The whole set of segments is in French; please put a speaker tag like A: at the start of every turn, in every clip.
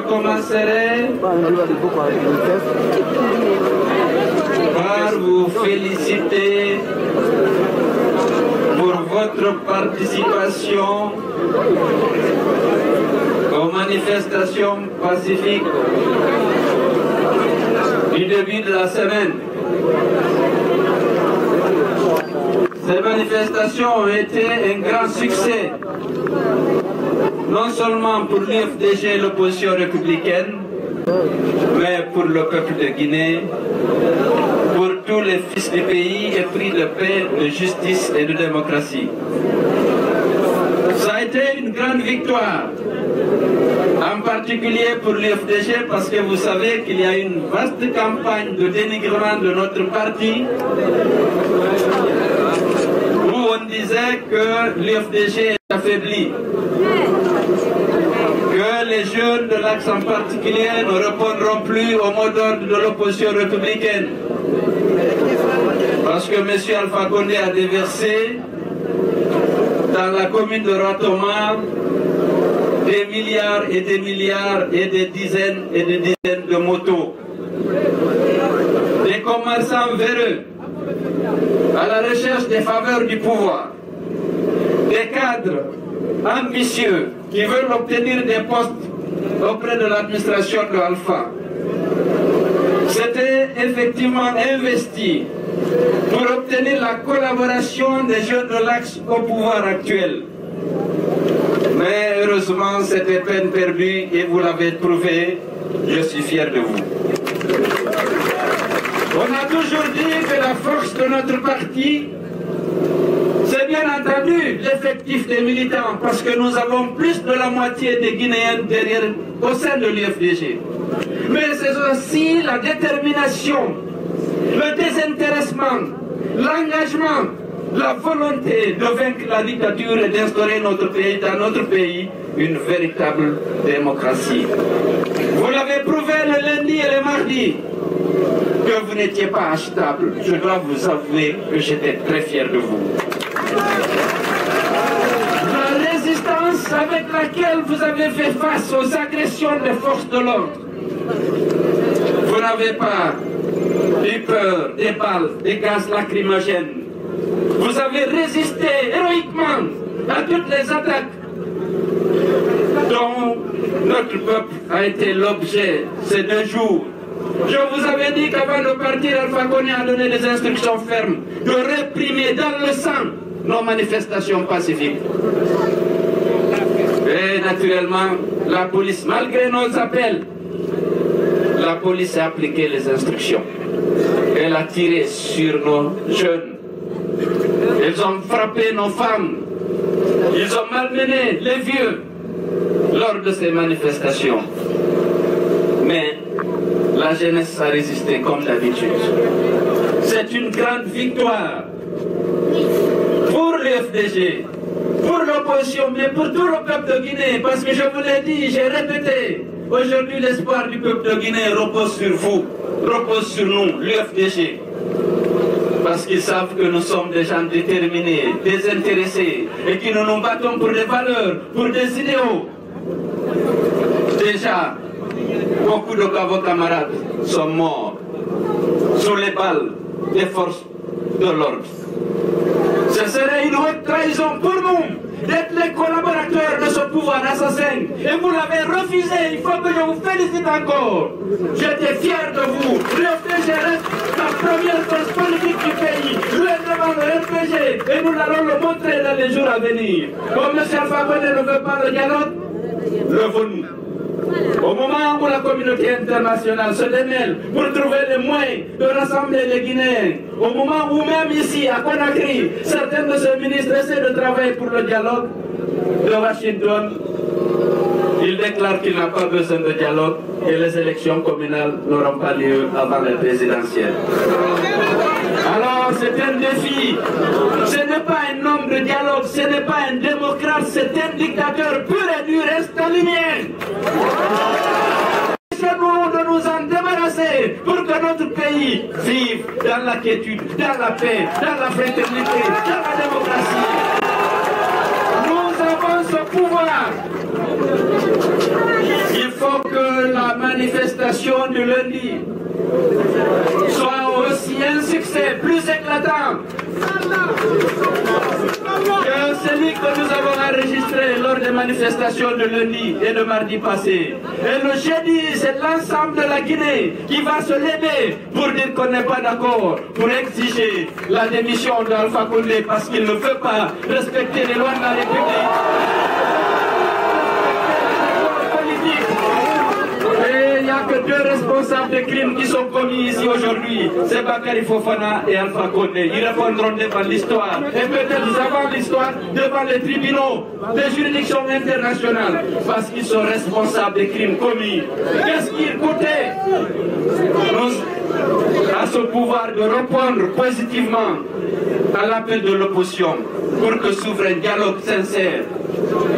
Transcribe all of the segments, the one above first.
A: commencerai par vous féliciter pour votre participation aux manifestations pacifiques du début de la semaine. Ces manifestations ont été un grand succès, non seulement pour l'UFDG et l'opposition républicaine, mais pour le peuple de Guinée, pour tous les fils du pays épris de paix, de justice et de démocratie. Ça a été une grande victoire, en particulier pour l'UFDG, parce que vous savez qu'il y a une vaste campagne de dénigrement de notre parti, où on disait que l'UFDG est affaibli, que les jeunes de l'Axe en particulier ne répondront plus au mot d'ordre de l'opposition républicaine. Parce que M. Alpha Condé a déversé dans la commune de Ratoma des milliards et des milliards et des dizaines de motos. Des commerçants véreux à la recherche des faveurs du pouvoir. Des cadres ambitieux qui veulent obtenir des postes auprès de l'administration de Alpha. C'était effectivement investi pour obtenir la collaboration des jeunes de l'Axe au pouvoir actuel. Mais heureusement, c'était peine perdue et vous l'avez prouvé. Je suis fier de vous. On a toujours dit que la force de notre parti, c'est bien entendu l'effectif des militants, parce que nous avons plus de la moitié des Guinéens derrière, au sein de l'UFDG. Mais c'est aussi la détermination, le désintéressement, l'engagement, la volonté de vaincre la dictature et d'instaurer dans notre pays une véritable démocratie. Vous l'avez prouvé le lundi et le mardi que vous n'étiez pas achetable. Je dois vous avouer que j'étais très fier de vous. La résistance avec laquelle vous avez fait face aux agressions des forces de l'ordre. Vous n'avez pas eu peur des balles, des gaz lacrymogènes. Vous avez résisté héroïquement à toutes les attaques dont notre peuple a été l'objet ces 2 jours. Je vous avais dit qu'avant de partir, Alpha Condé a donné des instructions fermes de réprimer dans le sang nos manifestations pacifiques. Et naturellement, la police, malgré nos appels, la police a appliqué les instructions. Elle a tiré sur nos jeunes. Ils ont frappé nos femmes. Ils ont malmené les vieux lors de ces manifestations. Mais la jeunesse a résisté comme d'habitude. C'est une grande victoire pour l'UFDG, pour l'opposition, mais pour tout le peuple de Guinée. Parce que je vous l'ai dit, j'ai répété, aujourd'hui l'espoir du peuple de Guinée repose sur vous, repose sur nous, l'UFDG. Parce qu'ils savent que nous sommes des gens déterminés, désintéressés, et que nous nous battons pour des valeurs, pour des idéaux. Déjà, beaucoup de vos camarades sont morts sous les balles des forces de l'ordre. Ce serait une haute trahison pour nous d'être les collaborateurs de ce pouvoir assassin. Et vous l'avez refusé, il faut que je vous félicite encore. J'étais fier de vous. L'UFDG reste la première force politique du pays. Devant le RPG, et nous allons le montrer dans les jours à venir. Comme M. Alpha Condé ne veut pas le dialogue, levons-nous. Au moment où la communauté internationale se démêle pour trouver les moyens de rassembler les Guinéens, au moment où même ici, à Conakry, certains de ces ministres essaient de travailler pour le dialogue, de Washington, il déclare qu'il n'a pas besoin de dialogue et les élections communales n'auront pas lieu avant les présidentielles. Alors c'est un défi, ce n'est pas un homme de dialogue, ce n'est pas un démocrate, c'est un dictateur pur et dur, un stalinien. Laissez-nous de nous en débarrasser pour que notre pays vive dans la quiétude, dans la paix, dans la fraternité, dans la démocratie. Nous avons ce pouvoir. Il faut que manifestations de lundi soient aussi un succès plus éclatant que celui que nous avons enregistré lors des manifestations de lundi et de mardi passé. Et le jeudi, c'est l'ensemble de la Guinée qui va se lever pour dire qu'on n'est pas d'accord, pour exiger la démission d'Alpha Condé parce qu'il ne veut pas respecter les lois de la République. Et il n'y a que deux responsables de crimes qui sont commis ici aujourd'hui. C'est Bakary Fofana et Alpha Condé. Ils répondront devant l'histoire. Et peut-être avant l'histoire, devant les tribunaux des juridictions internationales. Parce qu'ils sont responsables des crimes commis. Qu'est-ce qu'ils coûtaient à ce pouvoir de répondre positivement à l'appel de l'opposition pour que s'ouvre un dialogue sincère,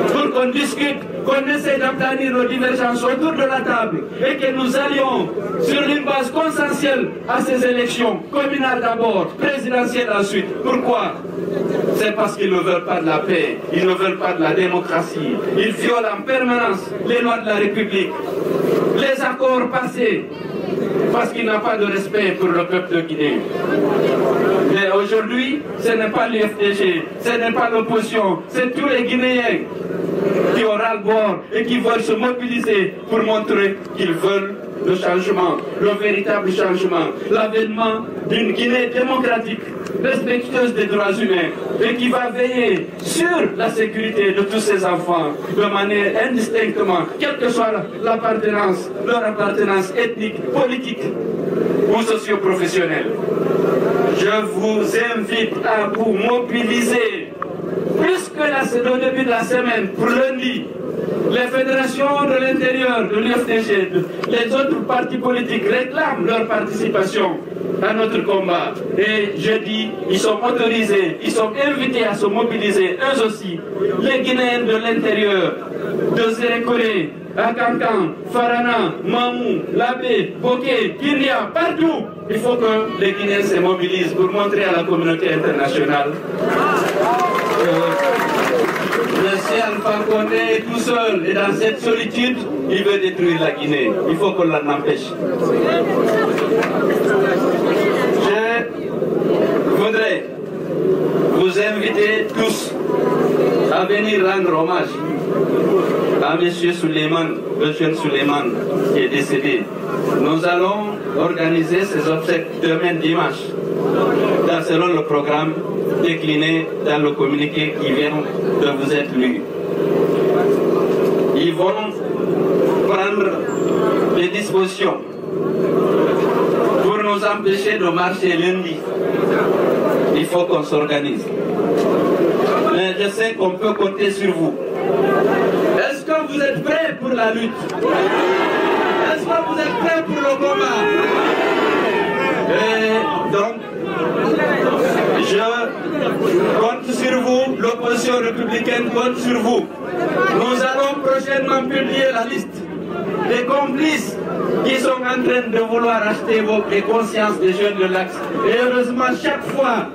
A: pour qu'on discute, qu'on essaie d'aplanir nos divergences autour de la table et que nous allions sur une base consensuelle à ces élections, communales d'abord, présidentielles ensuite. Pourquoi? C'est parce qu'ils ne veulent pas de la paix, ils ne veulent pas de la démocratie. Ils violent en permanence les lois de la République, les accords passés, parce qu'il n'a pas de respect pour le peuple de Guinée. Mais aujourd'hui, ce n'est pas l'UFDG, ce n'est pas l'opposition, c'est tous les Guinéens qui ont ras-le-bord et qui veulent se mobiliser pour montrer qu'ils veulent le changement, le véritable changement, l'avènement d'une Guinée démocratique, respectueuse des droits humains et qui va veiller sur la sécurité de tous ses enfants de manière indistinctement, quelle que soit l'appartenance, leur appartenance ethnique, politique ou socio-professionnelle. Je vous invite à vous mobiliser plus que au début de la semaine, pour lundi. Les fédérations de l'intérieur de l'UFDG, les autres partis politiques réclament leur participation à notre combat. Et jeudi, ils sont autorisés, ils sont invités à se mobiliser, eux aussi, les Guinéens de l'intérieur, de Zérékoré, à Kankan, Farana, Mamou, Labé, Boké, Kiria, partout. Il faut que les Guinéens se mobilisent pour montrer à la communauté internationale Monsieur Alpha Condé tout seul et dans cette solitude, il veut détruire la Guinée. Il faut qu'on l'en empêche. Je voudrais vous inviter tous à venir rendre hommage à M. Suleiman, le jeune Suleiman qui est décédé. Nous allons organiser ces obsèques demain dimanche, selon le programme décliné dans le communiqué qui vient de vous être lu. Ils vont prendre des dispositions pour nous empêcher de marcher lundi. Il faut qu'on s'organise. Mais je sais qu'on peut compter sur vous. Est-ce que vous êtes prêts pour la lutte? Est-ce que vous êtes prêts pour le combat? Et donc, je compte sur vous, l'opposition républicaine compte sur vous. Nous allons prochainement publier la liste des complices qui sont en train de vouloir acheter les consciences des jeunes de l'Axe. Et heureusement, chaque fois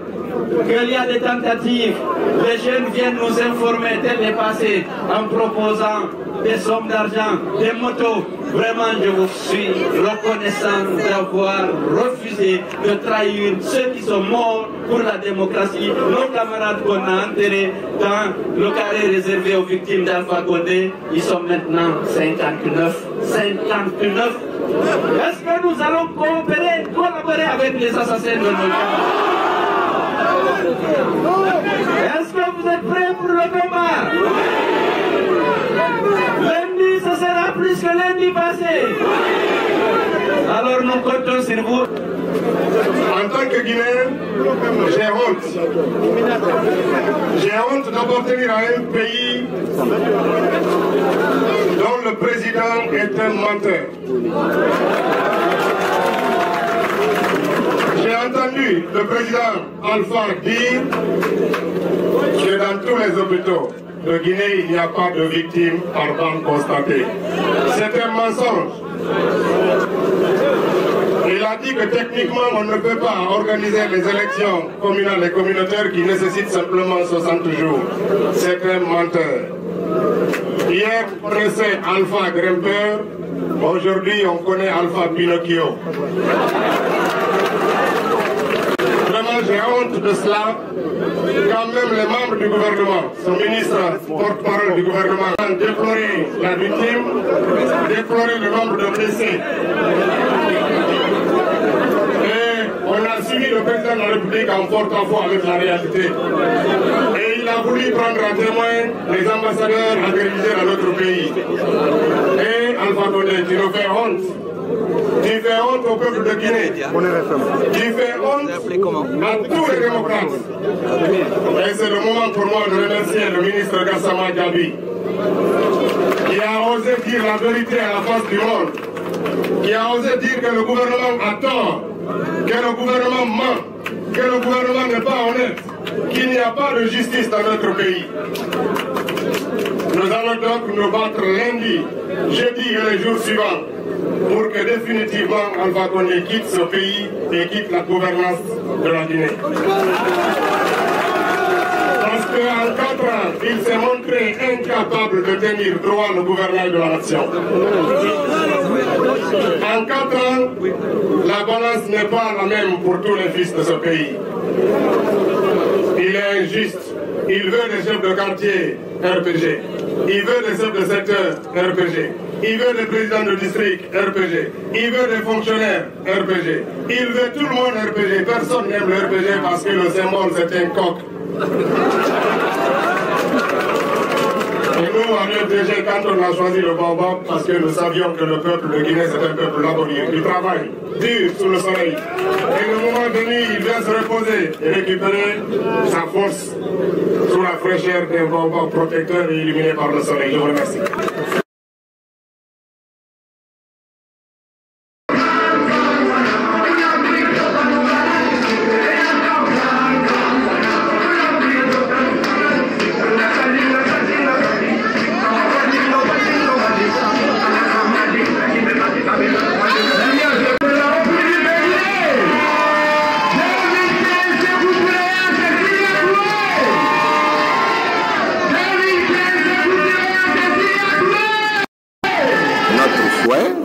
A: qu'il y a des tentatives, les jeunes viennent nous informer tel les passés en proposant des sommes d'argent, des motos. Vraiment, je vous suis reconnaissant d'avoir refusé de trahir ceux qui sont morts pour la démocratie, nos camarades qu'on a enterrés dans le carré réservé aux victimes d'Alpha Condé. Ils sont maintenant 59. 59. Est-ce que nous allons collaborer avec les assassins de nos camarades? Est-ce que vous êtes prêts pour le combat? Lundi, ce sera plus que lundi passé. Alors nous comptons sur vous.
B: En tant que Guinéen, j'ai honte. J'ai honte d'appartenir à un pays dont le président est un menteur. J'ai entendu le président Alpha dire que dans tous les hôpitaux de Guinée, il n'y a pas de victimes par bande constatées. C'est un mensonge. Il a dit que techniquement, on ne peut pas organiser les élections communales et communautaires qui nécessitent simplement 60 jours. C'est un menteur. Hier, pressé Alpha Grimpeur, Aujourd'hui, on connaît Alpha Pinocchio. Vraiment, j'ai honte de cela. Quand même, les membres du gouvernement, son ministre porte-parole du gouvernement, ont déploré la victime, déploré le nombre de blessés. Et on a suivi le président de la République en porte-à-faux avec la réalité. Et il a voulu prendre à témoin les ambassadeurs accrédités dans notre pays. Et Alpha Condé, tu nous fais honte. Tu fais honte au peuple de Guinée. Tu fais honte à tous les démocrates. Et c'est le moment pour moi de remercier le ministre Gassama Diaby, qui a osé dire la vérité à la face du monde, qui a osé dire que le gouvernement a tort, que le gouvernement ment, que le gouvernement n'est pas honnête, qu'il n'y a pas de justice dans notre pays. Nous allons donc nous battre lundi, jeudi et les jours suivants pour que définitivement Alpha Condé quitte ce pays et quitte la gouvernance de la Guinée. Parce qu'en 4 ans, il s'est montré incapable de tenir droit le gouvernement de la nation. En 4 ans, la balance n'est pas la même pour tous les fils de ce pays. Il est injuste. Il veut des chefs de quartier RPG. Il veut des chefs de secteur RPG. Il veut des présidents de district RPG. Il veut des fonctionnaires RPG. Il veut tout le monde RPG. Personne n'aime le RPG parce que le symbole c'est un coq. Et nous, en RPG, quand on a choisi le baobab, parce que nous savions que le peuple de Guinée c'est un peuple laborieux, qui travaille dur sous le soleil. Et le moment venu, il vient se reposer et récupérer sa force sous la fraîcheur d'un baobab protecteur et illuminé par le soleil. Je vous remercie.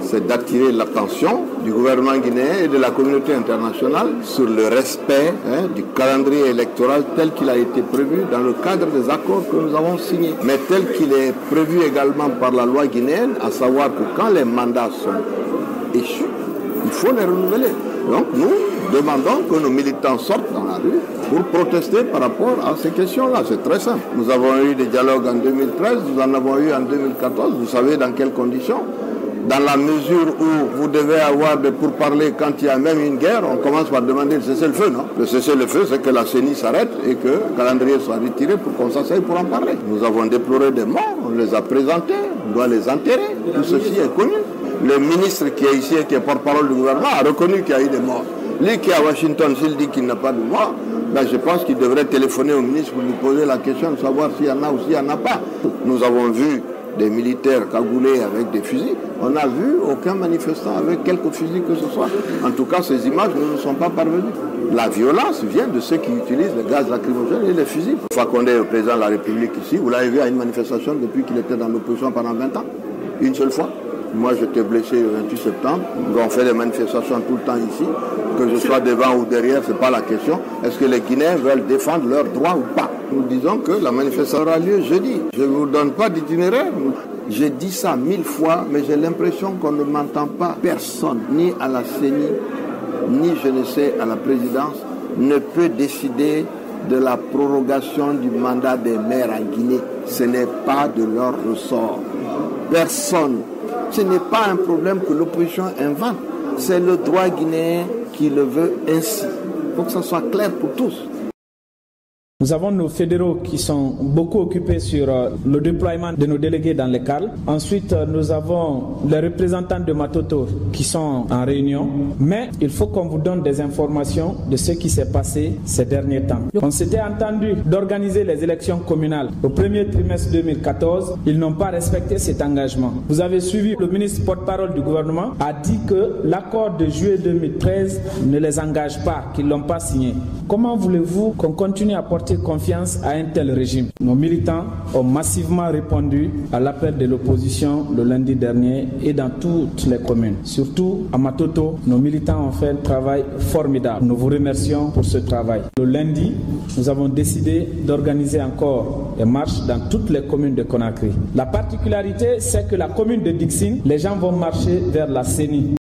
C: C'est d'attirer l'attention du gouvernement guinéen et de la communauté internationale sur le respect du calendrier électoral tel qu'il a été prévu dans le cadre des accords que nous avons signés, mais tel qu'il est prévu également par la loi guinéenne, à savoir que quand les mandats sont échus, il faut les renouveler. Donc nous demandons que nos militants sortent dans la rue pour protester par rapport à ces questions-là. C'est très simple. Nous avons eu des dialogues en 2013, nous en avons eu en 2014, vous savez dans quelles conditions. Dans la mesure où vous devez avoir des pourparlers quand il y a même une guerre, on commence par demander le cessez-le-feu, non? Le cessez-le-feu, c'est que la CENI s'arrête et que le calendrier soit retiré pour qu'on s'asseye pour en parler. Nous avons déploré des morts, on les a présentés, on doit les enterrer, tout ceci est connu. Le ministre qui est ici et qui est porte-parole du gouvernement a reconnu qu'il y a eu des morts. Lui qui est à Washington, s'il dit qu'il n'y a pas de morts, ben je pense qu'il devrait téléphoner au ministre pour lui poser la question de savoir s'il y en a ou s'il n'y en a pas. Nous avons vu des militaires cagoulés avec des fusils. On n'a vu aucun manifestant avec quelques fusils que ce soit. En tout cas, ces images ne nous sont pas parvenues. La violence vient de ceux qui utilisent le gaz lacrymogène et les fusils. Alpha Condé, le président de la République ici, vous l'avez vu à une manifestation depuis qu'il était dans l'opposition pendant 20 ans. Une seule fois. Moi, j'étais blessé le 28 septembre. On fait des manifestations tout le temps ici. Que je sois devant ou derrière, ce n'est pas la question. Est-ce que les Guinéens veulent défendre leurs droits ou pas? Nous disons que la manifestation aura lieu jeudi. Je ne vous donne pas d'itinéraire. J'ai dit ça 1000 fois, mais j'ai l'impression qu'on ne m'entend pas. Personne, ni à la CENI, ni je ne sais à la présidence, ne peut décider de la prorogation du mandat des maires en Guinée. Ce n'est pas de leur ressort. Personne. Ce n'est pas un problème que l'opposition invente. C'est le droit guinéen qui le veut ainsi. Il faut que ça soit clair pour tous.
D: Nous avons nos fédéraux qui sont beaucoup occupés sur le déploiement de nos délégués dans les CAL. Ensuite, nous avons les représentants de Matoto qui sont en réunion. Mais il faut qu'on vous donne des informations de ce qui s'est passé ces derniers temps. On s'était entendu d'organiser les élections communales au premier trimestre 2014. Ils n'ont pas respecté cet engagement. Vous avez suivi, le ministre porte-parole du gouvernement a dit que l'accord de juillet 2013 ne les engage pas, qu'ils ne l'ont pas signé. Comment voulez-vous qu'on continue à porter porter confiance à un tel régime. Nos militants ont massivement répondu à l'appel de l'opposition le lundi dernier et dans toutes les communes. Surtout à Matoto, nos militants ont fait un travail formidable. Nous vous remercions pour ce travail. Le lundi, nous avons décidé d'organiser encore des marches dans toutes les communes de Conakry. La particularité, c'est que la commune de Dixine, les gens vont marcher vers la CENI.